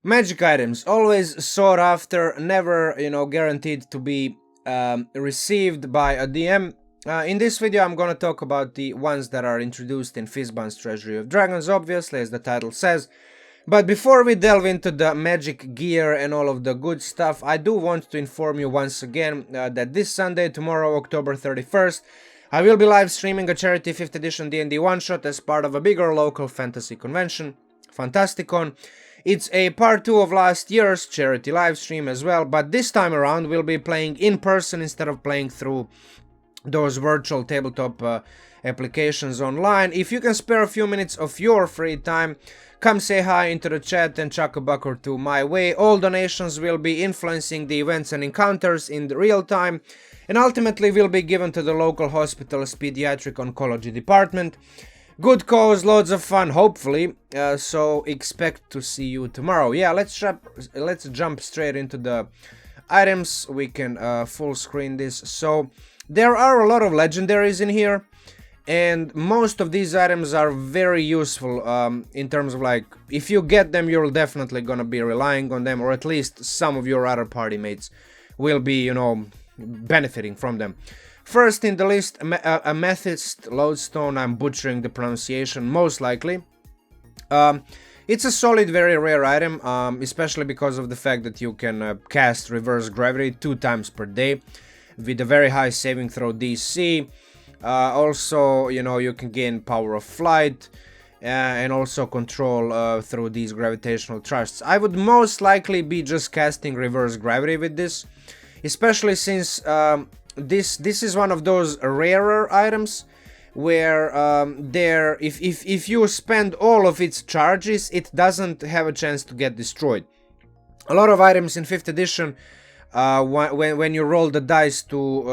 Magic items, always sought after, never, guaranteed to be received by a DM. In this video, I'm gonna talk about the ones that are introduced in Fizban's Treasury of Dragons, obviously, as the title says. But before we delve into the magic gear and all of the good stuff, I do want to inform you once again that this Sunday, tomorrow, October 31st, I will be live streaming a charity 5th edition D&D one-shot as part of a bigger local fantasy convention, Fantasticon. It's a part 2 of last year's charity livestream as well, but this time around we'll be playing in person instead of playing through those virtual tabletop applications online. If you can spare a few minutes of your free time, come say hi into the chat and chuck a buck or two my way. All donations will be influencing the events and encounters in the real time, and ultimately will be given to the local hospital's pediatric oncology department. Good cause, loads of fun, hopefully, so expect to see you tomorrow. Yeah, let's jump straight into the items. We can full screen this. So there are a lot of legendaries in here, and most of these items are very useful in terms of, like, if you get them, you're definitely gonna be relying on them, or at least some of your other party mates will be, benefiting from them. First in the list, Amethyst Lodestone. I'm butchering the pronunciation, most likely. It's a solid, very rare item, especially because of the fact that you can cast Reverse Gravity 2 times per day with a very high saving throw DC. Also, you can gain Power of Flight and also control through these gravitational thrusts. I would most likely be just casting Reverse Gravity with this, especially since this is one of those rarer items where if you spend all of its charges, it doesn't have a chance to get destroyed. A lot of items in 5th edition, when you roll the dice to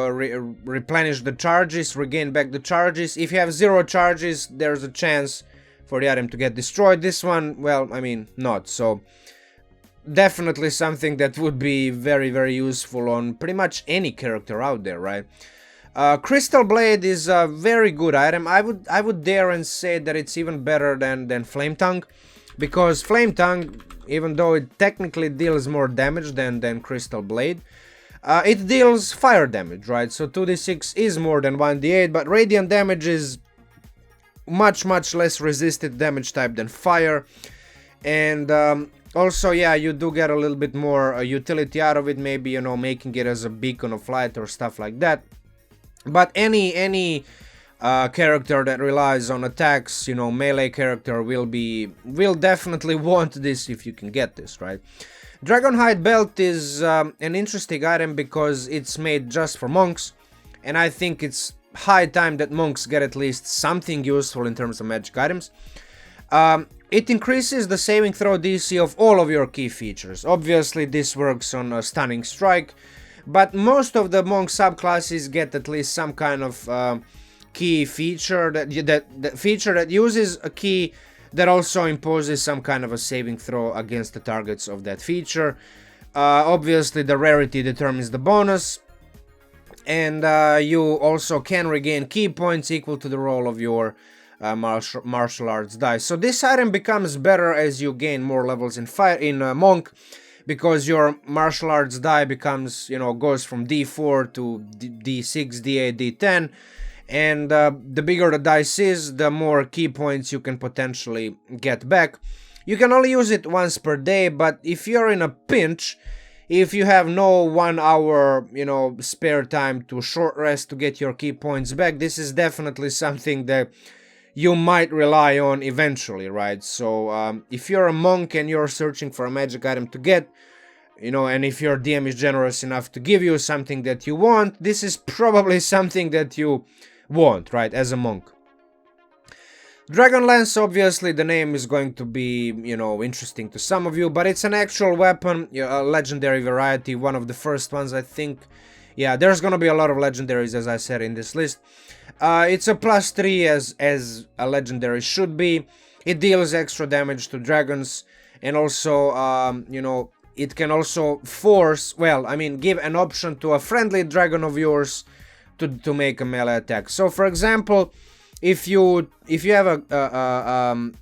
replenish the charges, regain back the charges, if you have 0 charges, there's a chance for the item to get destroyed. This one, well, I mean, not. So definitely something that would be very, very useful on pretty much any character out there, right? Crystal Blade is a very good item. I would dare and say that it's even better than Flame Tongue, because Flame Tongue, even though it technically deals more damage than Crystal Blade, it deals fire damage, right? So 2d6 is more than 1d8, but radiant damage is much less resisted damage type than fire, and also, yeah, you do get a little bit more utility out of it, maybe, making it as a beacon of light or stuff like that. But any character that relies on attacks, melee character will definitely want this if you can get this, right? Dragonhide Belt is an interesting item because it's made just for monks, and I think it's high time that monks get at least something useful in terms of magic items. It increases the saving throw DC of all of your key features. Obviously, this works on a Stunning Strike, but most of the monk subclasses get at least some kind of key feature that uses a key that also imposes some kind of a saving throw against the targets of that feature. Obviously, the rarity determines the bonus, and you also can regain key points equal to the roll of your martial arts dice. So this item becomes better as you gain more levels in monk, because your martial arts die becomes, goes from d4 to d6, d8, d10, and the bigger the dice is, the more key points you can potentially get back. You can only use it once per day, but if you're in a pinch, if you have no 1 hour, spare time to short rest to get your key points back, this is definitely something that you might rely on eventually, right? So if you're a monk and you're searching for a magic item to get, and if your DM is generous enough to give you something that you want, this is probably something that you want, right, as a monk. Dragonlance, obviously the name is going to be, interesting to some of you, but it's an actual weapon, a legendary variety, one of the first ones, I think. Yeah, there's gonna be a lot of legendaries, as I said, in this list. It's a +3 as a legendary should be. It deals extra damage to dragons, and also, it can also give an option to a friendly dragon of yours to make a melee attack. So, for example, if you have a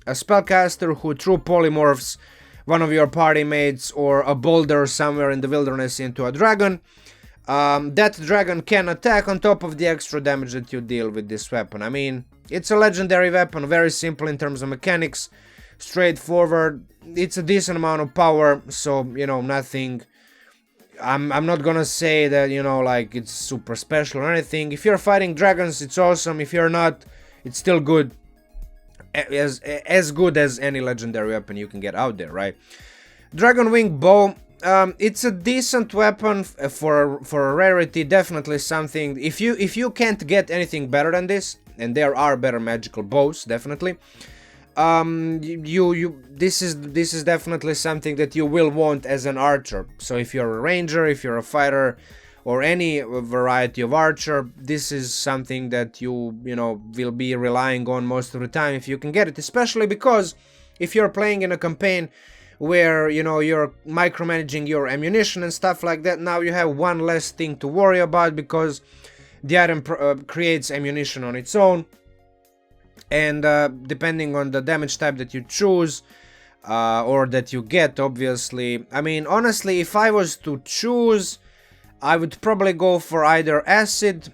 spellcaster who through polymorphs one of your party mates or a boulder somewhere in the wilderness into a dragon, that dragon can attack on top of the extra damage that you deal with this weapon. I mean, it's a legendary weapon, very simple in terms of mechanics, straightforward. It's a decent amount of power, so, you know, nothing. I'm not gonna say that, you know, like, it's super special or anything. If you're fighting dragons, it's awesome. If you're not, it's still good. As good as any legendary weapon you can get out there, right? Dragon Wing Bow. It's a decent weapon for a rarity. Definitely something. If you can't get anything better than this, and there are better magical bows, definitely. This is definitely something that you will want as an archer. So if you're a ranger, if you're a fighter, or any variety of archer, this is something that you know, will be relying on most of the time if you can get it. Especially because if you're playing in a campaign where, you know, you're micromanaging your ammunition and stuff like that, now you have one less thing to worry about, because the item creates ammunition on its own. And depending on the damage type that you choose, or that you get, obviously, I mean, honestly, if I was to choose, I would probably go for either acid,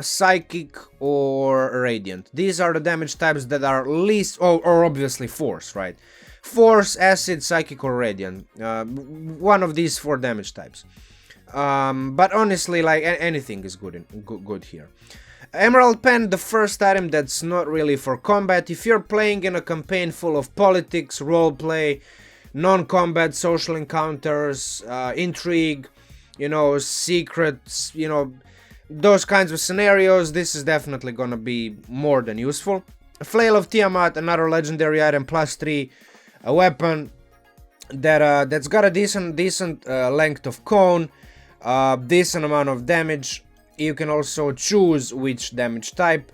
psychic, or radiant. These are the damage types that are least, or obviously force, right? Force, acid, psychic, or radiant. One of these 4 damage types. But honestly, like, anything is good here. Emerald Pen, the first item that's not really for combat. If you're playing in a campaign full of politics, roleplay, non-combat social encounters, intrigue, you know, secrets, you know, those kinds of scenarios, this is definitely gonna be more than useful. Flail of Tiamat, another legendary item, +3, a weapon that's got a decent length of cone, decent amount of damage. You can also choose which damage type.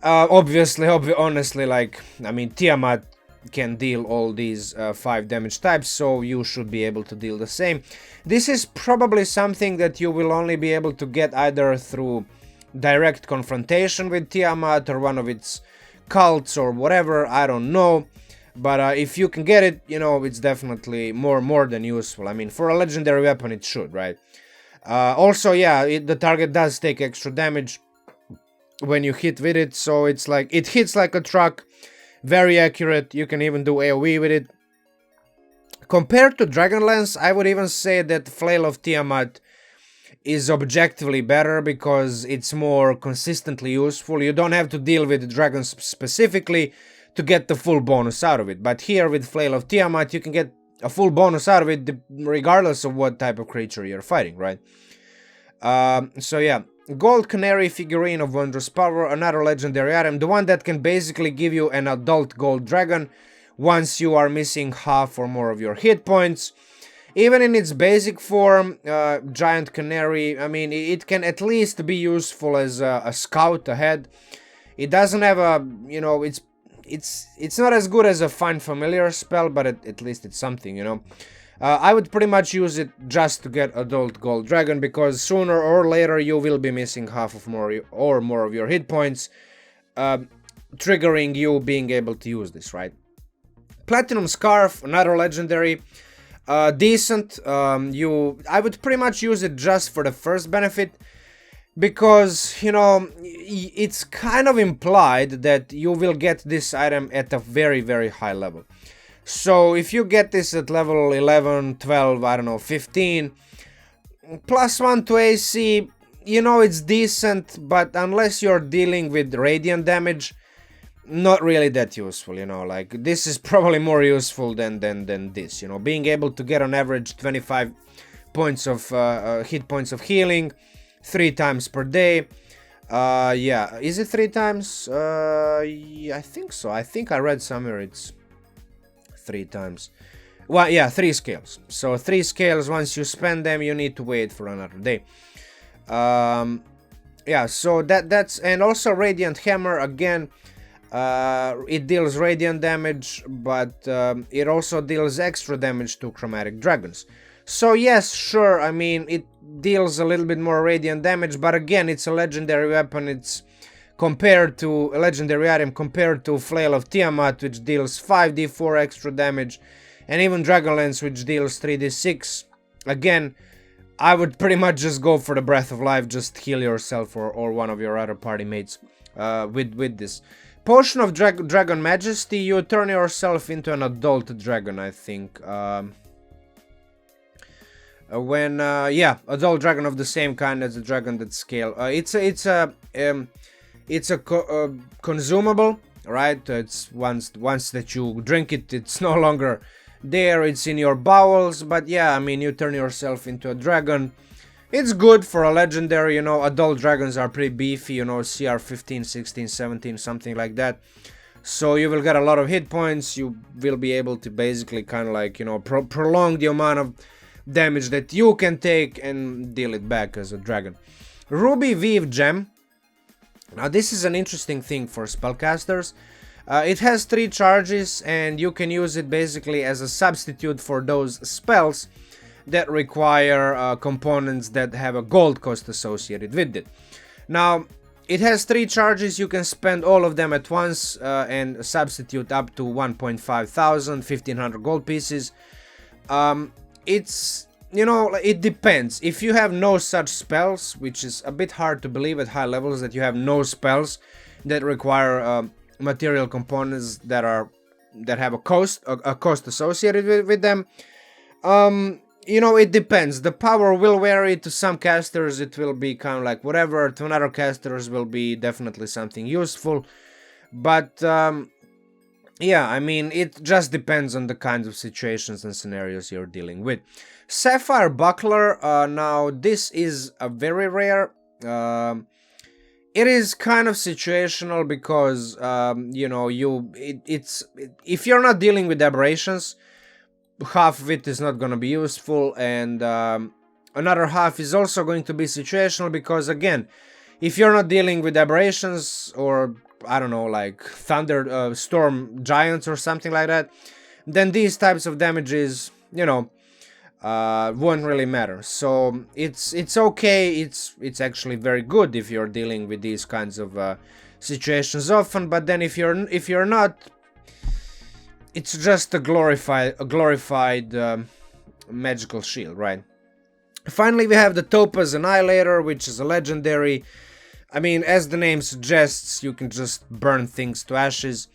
Honestly, like, I mean, Tiamat can deal all these 5 damage types, so you should be able to deal the same. This is probably something that you will only be able to get either through direct confrontation with Tiamat or one of its cults or whatever, I don't know. But if you can get it, you know, it's definitely more than useful. I mean, for a legendary weapon, it should, right? Also, yeah, the target does take extra damage when you hit with it, so it's like, it hits like a truck, very accurate. You can even do AoE with it. Compared to Dragonlance, I would even say that Flail of Tiamat is objectively better because it's more consistently useful. You don't have to deal with dragons specifically to get the full bonus out of it. But here with Flail of Tiamat, you can get a full bonus out of it regardless of what type of creature you're fighting, right? So yeah, Gold Canary figurine of Wondrous Power, another legendary item, the one that can basically give you an adult gold dragon once you are missing half or more of your hit points. Even in its basic form, Giant Canary, I mean, it can at least be useful as a scout ahead. It doesn't have a, you know, it's not as good as a Find Familiar spell, but at least it's something, you know. I would pretty much use it just to get Adult Gold Dragon, because sooner or later you will be missing half of more of your hit points, triggering you being able to use this, right? Platinum Scarf, another legendary, decent. I would pretty much use it just for the first benefit, because, you know, it's kind of implied that you will get this item at a very, very high level. So if you get this at level 11, 12, I don't know, 15, +1 to AC, you know, it's decent, but unless you're dealing with radiant damage, not really that useful, you know. Like, this is probably more useful than this, you know, being able to get on average 25 points of hit points of healing 3 times per day. Yeah, is it 3 times? Yeah, I think so. I think I read somewhere it's 3 times. Well, yeah, 3 scales. So 3 scales, once you spend them, you need to wait for another day. Yeah, so that's, and also Radiant Hammer, again, it deals radiant damage, but it also deals extra damage to chromatic dragons. So yes, sure, I mean, it deals a little bit more radiant damage, but again, it's a legendary weapon. It's compared to a legendary item compared to Flail of Tiamat, which deals 5d4 extra damage. and even Dragonlance, which deals 3d6. Again, I would pretty much just go for the Breath of Life, just heal yourself or one of your other party mates with this. Potion of Dragon Majesty, you turn yourself into an adult dragon, I think. Yeah, adult dragon of the same kind as the dragon that scale. It's a consumable, right? It's once that you drink it, it's no longer there, it's in your bowels. But yeah, I mean, you turn yourself into a dragon. It's good for a legendary, you know. Adult dragons are pretty beefy, you know, CR 15, 16, 17, something like that. So you will get a lot of hit points. You will be able to basically kind of like, you know, prolong the amount of damage that you can take and deal it back as a dragon. Ruby Weave Gem. Now this is an interesting thing for spellcasters. It has 3 charges, and you can use it basically as a substitute for those spells that require components that have a gold cost associated with it. Now, it has 3 charges. You can spend all of them at once and substitute up to 1,500, 1,500 gold pieces. It's, you know, it depends. If you have no such spells, which is a bit hard to believe at high levels that you have no spells that require material components that have a cost associated with them, you know, it depends. The power will vary. To some casters it will be kind of like whatever, to another casters will be definitely something useful. But yeah, I mean, it just depends on the kinds of situations and scenarios you're dealing with. Sapphire Buckler, now this is a very rare. It is kind of situational because you know, if you're not dealing with aberrations, half of it is not going to be useful, and another half is also going to be situational because, again, if you're not dealing with aberrations or, I don't know, like thunder storm giants or something like that, then these types of damages, you know, won't really matter. So it's okay. It's actually very good if you're dealing with these kinds of situations often. But then if you're not, it's just a glorified magical shield, right? Finally, we have the Topaz Annihilator, which is a legendary. I mean, as the name suggests, you can just burn things to ashes.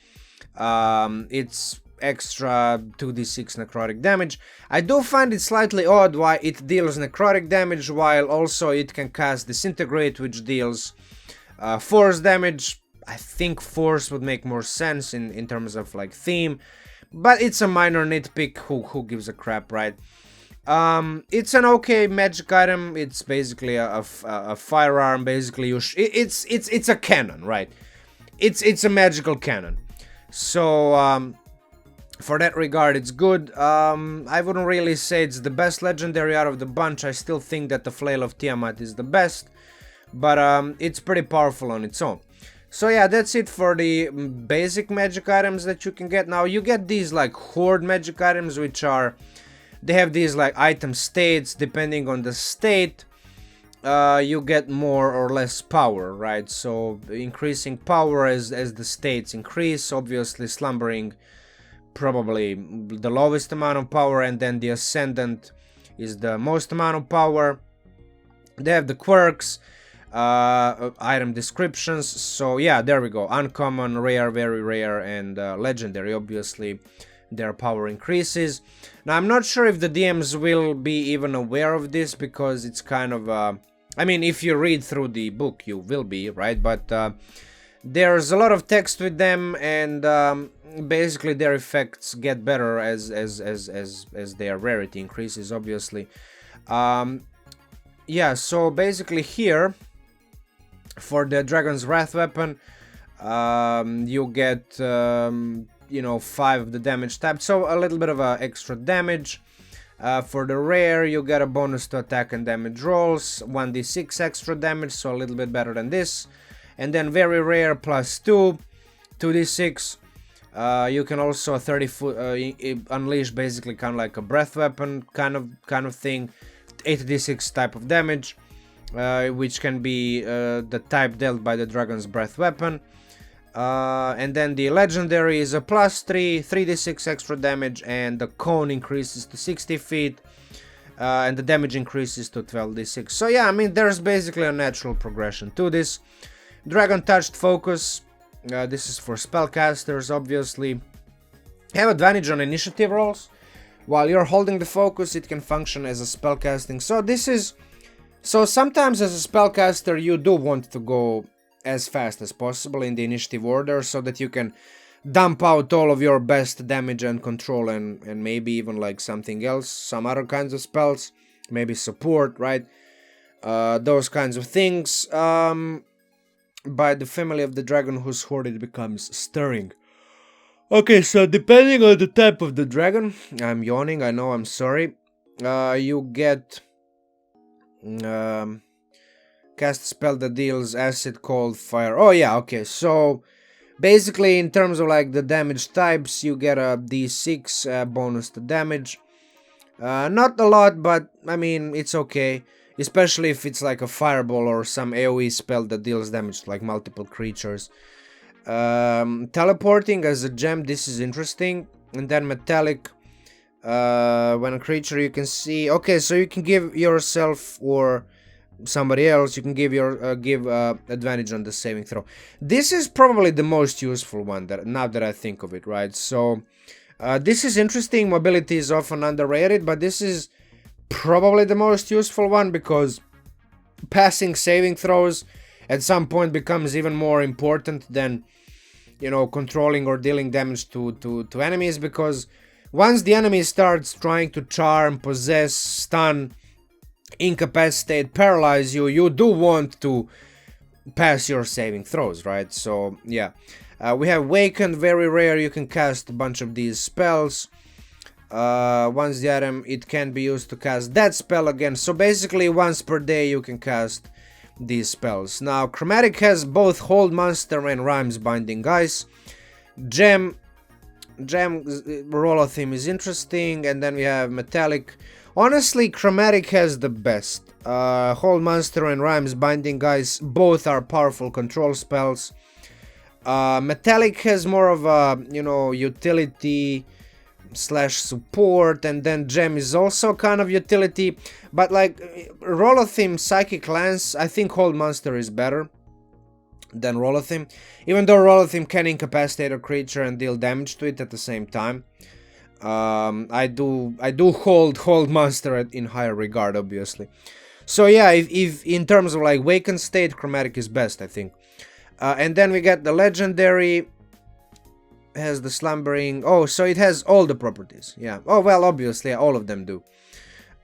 It's extra 2d6 necrotic damage. I do find it slightly odd why it deals necrotic damage while also it can cast Disintegrate, which deals force damage. I think force would make more sense in terms of like theme, but it's a minor nitpick. Who gives a crap, right? It's an okay magic item. It's basically a firearm. Basically, it's a cannon, right? It's a magical cannon. So for that regard, it's good. I wouldn't really say it's the best legendary out of the bunch. I still think that the Flail of Tiamat is the best, but it's pretty powerful on its own. So yeah, that's it for the basic magic items that you can get. Now you get these like horde magic items, which are, they have these like item states. Depending on the state, you get more or less power, right? So increasing power as the states increase. Obviously slumbering probably the lowest amount of power, and then the ascendant is the most amount of power. They have the quirks, item descriptions. So yeah, there we go. Uncommon, rare, very rare, and legendary. Obviously their power increases. Now I'm not sure if the DMs will be even aware of this, because it's kind of I mean, if you read through the book you will be, right? But there's a lot of text with them, and basically their effects get better as their rarity increases, obviously. Yeah, so basically here for the Dragon's Wrath weapon, you get you know, 5 of the damage tapped, so a little bit of extra damage. For the rare, you get a bonus to attack and damage rolls, 1d6 extra damage, so a little bit better than this. And then very rare plus 2, 2d6. You can also unleash basically kind of like a breath weapon kind of thing, 8d6 type of damage, which can be the type dealt by the Dragon's Breath weapon. And then the legendary is a +3, 3d6 extra damage, and the cone increases to 60 feet, and the damage increases to 12d6. So yeah, I mean, there's basically a natural progression to this. Dragon Touched Focus, this is for spellcasters, obviously. Have advantage on initiative rolls. While you're holding the focus, it can function as a spellcasting. So sometimes as a spellcaster, you do want to go as fast as possible in the initiative order so that you can dump out all of your best damage and control and maybe even like something else, some other kinds of spells, maybe support, right? Those kinds of things. By the family of the dragon whose horde it becomes stirring. Okay, so depending on the type of the dragon, I'm yawning, I know, I'm sorry. You get cast a spell that deals acid, cold, fire. Oh yeah, okay, so basically in terms of like the damage types, you get a d6 bonus to damage. Not a lot, but I mean, it's okay. Especially if it's like a fireball or some AoE spell that deals damage to like multiple creatures. Teleporting as a gem, this is interesting. And then metallic, when a creature you can see. Okay, so you can give yourself or somebody else, you can give advantage on the saving throw. This is probably the most useful one, now that I think of it, right? So this is interesting. Mobility is often underrated, but this is probably the most useful one because passing saving throws at some point becomes even more important than, you know, controlling or dealing damage to enemies, because once the enemy starts trying to charm, possess, stun, incapacitate, paralyze you, you do want to pass your saving throws, right? So yeah, we have Wakened, very rare. You can cast a bunch of these spells. Once the item, it can be used to cast that spell again. So basically once per day you can cast these spells. Now Chromatic has both Hold Monster and Rhymes Binding Ice. Gem Roll of Theme is interesting, and then we have Metallic. Honestly, Chromatic has the best. Hold Monster and Rhymes Binding Ice, both are powerful control spells. Metallic has more of a, you know, utility / support, and then Gem is also kind of utility, but like Roll of Theme, Psychic Lance, I think Hold Monster is better than Roll of Theme, even though Roll of Theme can incapacitate a creature and deal damage to it at the same time. I do hold Monster in higher regard, obviously. So yeah, if in terms of like Wakened state, Chromatic is best, I think. And then we get the legendary. Has the slumbering. Oh, so it has all the properties. Yeah. Oh well, obviously all of them do.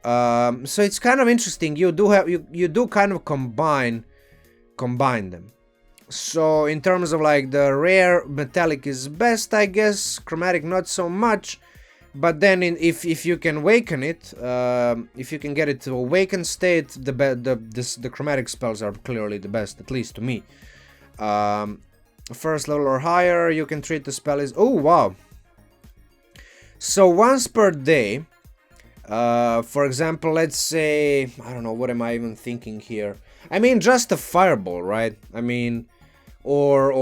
So it's kind of interesting. You do kind of combine them. So in terms of like the rare, Metallic is best, I guess. Chromatic not so much. But then if you can waken it, if you can get it to awaken state, the Chromatic spells are clearly the best, at least to me. First level or higher, you can treat the spell as... Oh, wow. So once per day, for example, let's say... I don't know, what am I even thinking here? I mean, just a fireball, right? I mean, or...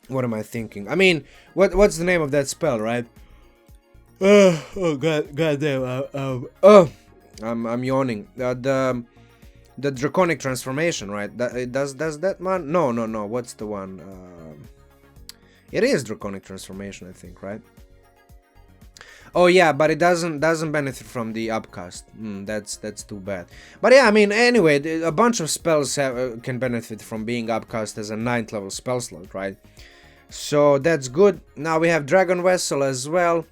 What am I thinking? I mean, what's the name of that spell, right? Oh, goddamn. I'm yawning. The Draconic transformation, right? Does that one? No. What's the one? It is Draconic transformation, I think, right? Oh yeah, but it doesn't benefit from the upcast. That's too bad. But yeah, I mean, anyway, a bunch of spells can benefit from being upcast as a 9th level spell slot, right? So that's good. Now we have Dragon Vessel as well.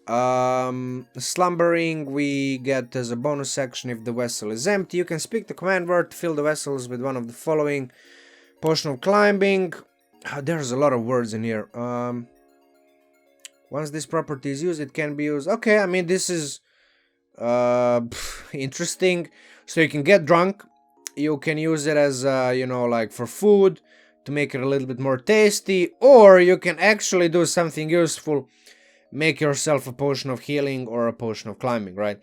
Slumbering we get as a bonus action if the vessel is empty. You can speak the command word to fill the vessels with one of the following. Potion of Climbing. There's a lot of words in here. Once this property is used, it can be used. Okay, I mean, this is interesting. So you can get drunk. You can use it as, you know, like for food to make it a little bit more tasty. Or you can actually do something useful. Make yourself a potion of healing or a potion of climbing, right?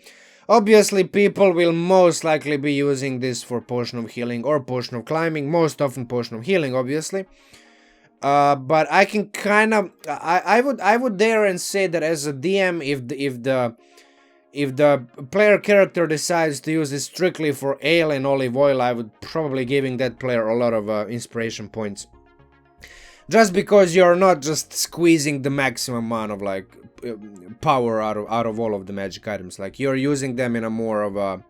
Obviously, people will most likely be using this for Potion of Healing or Potion of Climbing. Most often Potion of Healing, obviously. But I can kind of... I would dare and say that as a DM, if the player character decides to use it strictly for ale and olive oil, I would probably giving that player a lot of inspiration points. Just because you're not just squeezing the maximum amount of like power out of all of the magic items, like you're using them in a more of a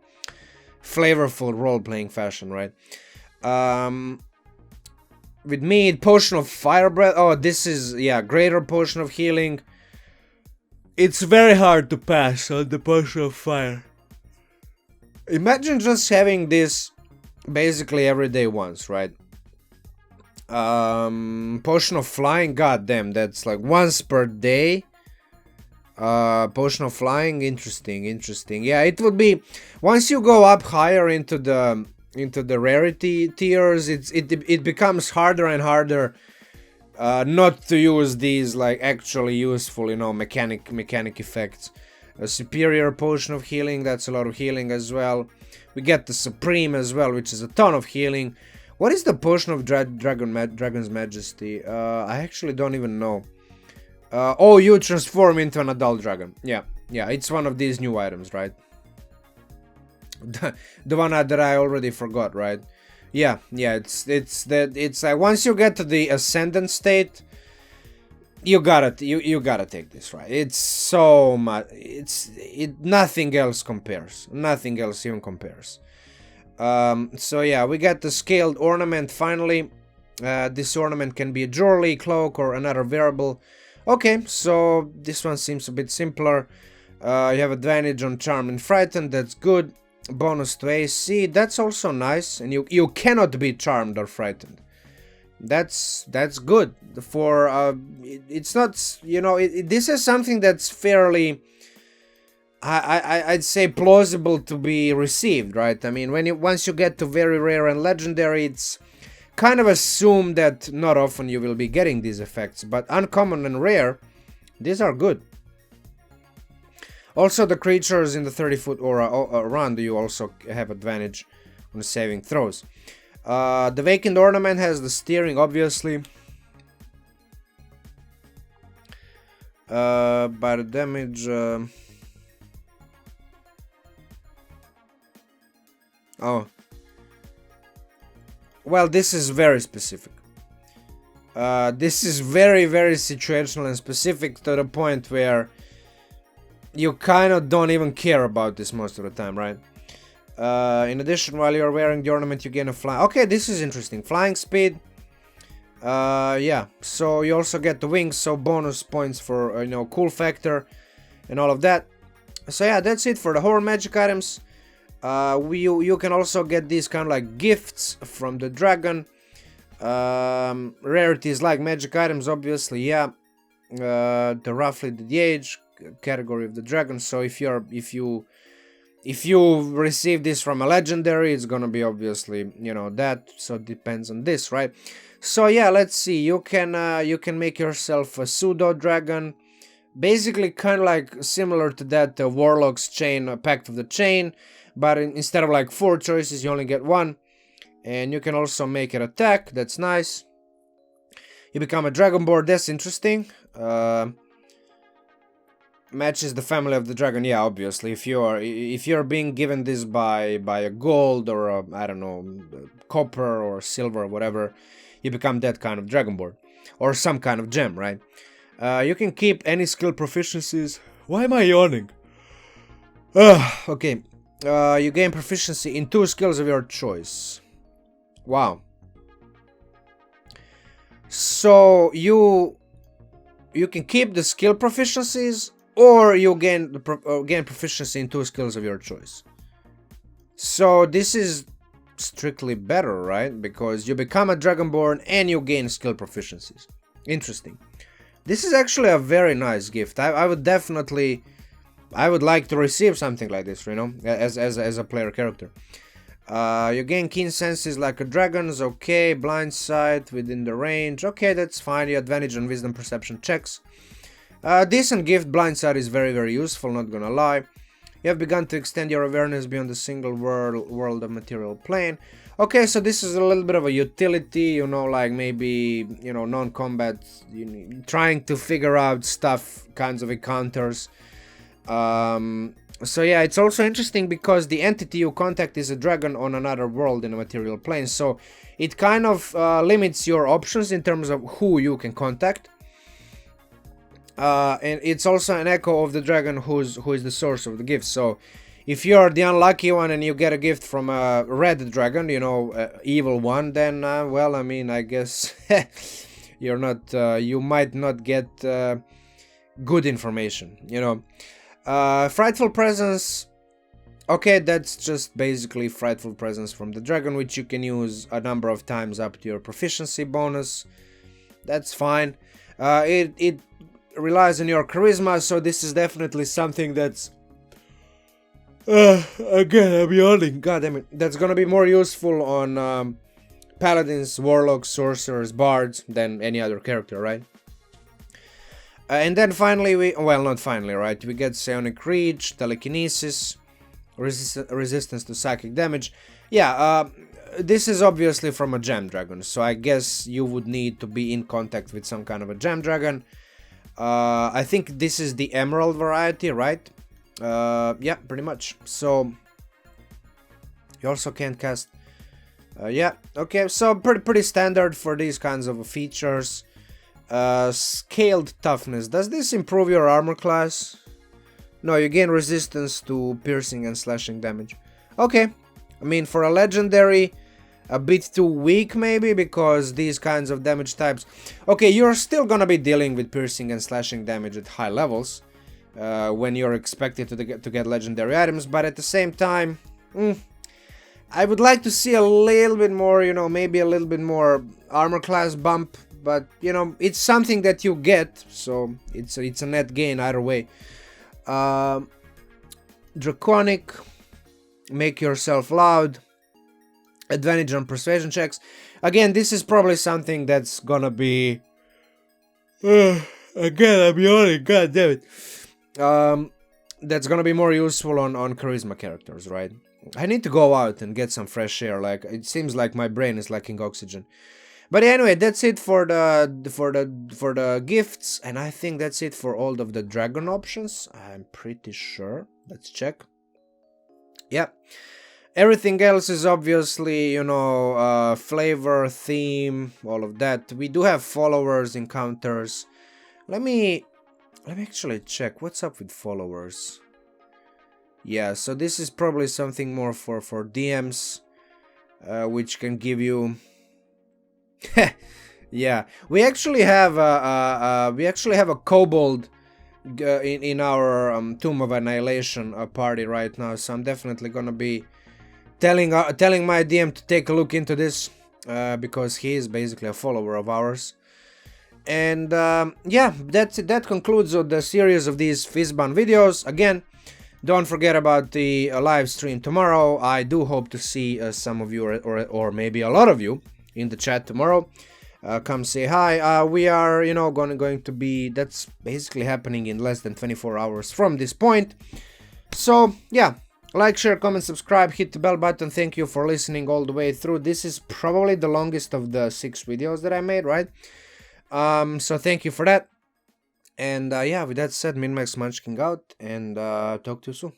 flavorful role-playing fashion, right? With me, Potion of Fire Breath. Oh, this is, yeah, Greater Potion of Healing. It's very hard to pass on the Potion of Fire. Imagine just having this basically every day once, right? Potion of Flying, goddamn, that's like once per day. Potion of Flying, interesting. Yeah, it would be once you go up higher into the rarity tiers, it becomes harder and harder not to use these like actually useful, you know, mechanic effects. A Superior Potion of Healing, that's a lot of healing as well. We get the Supreme as well, which is a ton of healing. What is the Potion of Dragon's Majesty? I actually don't even know. Oh, you transform into an adult dragon. Yeah, it's one of these new items, right? The one that I already forgot, right? Yeah, it's like once you get to the Ascendant state, you gotta take this, right? It's so much. Nothing else compares. Nothing else even compares. So yeah, we got the Scaled Ornament finally. This ornament can be a jewelry, cloak, or another variable. Okay, so this one seems a bit simpler. You have advantage on Charm and Frightened, that's good. Bonus to AC, that's also nice. And you cannot be Charmed or Frightened. That's good. For it's not, you know, this is something that's fairly, I'd say, plausible to be received, right? I mean, once you get to very rare and legendary, it's kind of assumed that not often you will be getting these effects, but uncommon and rare, these are good. Also, the creatures in the 30-foot aura around you also have advantage on saving throws. The Vacant Ornament has the steering, obviously. By the damage... Oh. Well, this is very specific. This is very, very situational and specific to the point where you kind of don't even care about this most of the time, right? In addition, while you're wearing the ornament, you gain a fly. Okay, this is interesting. Flying speed. Yeah, so you also get the wings, so bonus points for, you know, cool factor and all of that. So yeah, that's it for the horror magic items. You can also get these kind of like gifts from the dragon. Rarities like magic items, obviously, yeah. The roughly the age category of the dragon. So if you receive this from a legendary, it's gonna be obviously, you know, that. So it depends on this, right? So yeah, let's see. You can make yourself a pseudo dragon. Basically, kind of like similar to that Warlock's Chain, Pact of the Chain. But instead of like 4 choices, you only get 1. And you can also make it attack. That's nice. You become a Dragonborn. That's interesting. Matches the family of the dragon. Yeah, obviously. If you're being given this by a gold or a, I don't know, copper or silver or whatever, you become that kind of Dragonborn. Or some kind of gem, right? You can keep any skill proficiencies. Why am I yawning? Okay. You gain proficiency in 2 skills of your choice. Wow. So you can keep the skill proficiencies, or you gain proficiency in 2 skills of your choice. So this is strictly better, right? Because you become a Dragonborn and you gain skill proficiencies. Interesting. This is actually a very nice gift. I would definitely... I would like to receive something like this, you know, as a player character. You gain keen senses like a dragon's, okay. Blind sight within the range, okay, that's fine. You advantage on wisdom perception checks. Decent gift. Blind sight is very, very useful, not gonna lie. You have begun to extend your awareness beyond the single world of material plane. Okay, so this is a little bit of a utility, you know, like maybe, you know, non-combat, trying to figure out stuff, kinds of encounters. So yeah, it's also interesting because the entity you contact is a dragon on another world in a material plane. So it kind of limits your options in terms of who you can contact. And it's also an echo of the dragon who is the source of the gift. So if you're the unlucky one and you get a gift from a red dragon, you know, evil one, then well, I mean, I guess you're not, you might not get good information, you know. Frightful presence. Okay, that's just basically frightful presence from the dragon, which you can use a number of times up to your proficiency bonus. That's fine. It relies on your charisma, so this is definitely something that's again, I'm yawning, god damn it, that's gonna be more useful on paladins, warlocks, sorcerers, bards than any other character, right? And then finally well, not finally, right, we get psionic reach, telekinesis, resistance to psychic damage. Yeah, this is obviously from a gem dragon, so I guess you would need to be in contact with some kind of a gem dragon. I think this is the emerald variety, right? Yeah, pretty much. So you also can't cast. Yeah, okay. So pretty standard for these kinds of features. Scaled toughness. Does this improve your armor class? No, you gain resistance to piercing and slashing damage. Okay, I mean, for a legendary, a bit too weak maybe, because these kinds of damage types. Okay, you're still gonna be dealing with piercing and slashing damage at high levels when you're expected to get legendary items, but at the same time, I would like to see a little bit more, you know, maybe a little bit more armor class bump, but you know, it's something that you get, so it's a net gain either way. Draconic, make yourself loud, advantage on persuasion checks. Again, this is probably something that's gonna be again, I'm yawning, god damn it. That's gonna be more useful on charisma characters, right? I need to go out and get some fresh air, like it seems like my brain is lacking oxygen. But anyway, that's it for the gifts, and I think that's it for all of the dragon options. I'm pretty sure. Let's check. Yeah. Everything else is obviously, you know, flavor, theme, all of that. We do have followers, encounters. Let me actually check what's up with followers. Yeah, so this is probably something more for DMs, which can give you. Yeah, we actually have a kobold in our Tomb of Annihilation party right now, so I'm definitely gonna be telling my DM to take a look into this, because he is basically a follower of ours. And yeah, that concludes the series of these Fizban videos. Again, don't forget about the live stream tomorrow. I do hope to see some of you, or maybe a lot of you, in the chat tomorrow. Come say hi. We are, you know, going to be, that's basically happening in less than 24 hours from this point. So yeah, like, share, comment, subscribe, hit the bell button. Thank you for listening all the way through. This is probably the longest of the 6 videos that I made, right? So thank you for that. And yeah, with that said, MinMax Munchking out, and talk to you soon.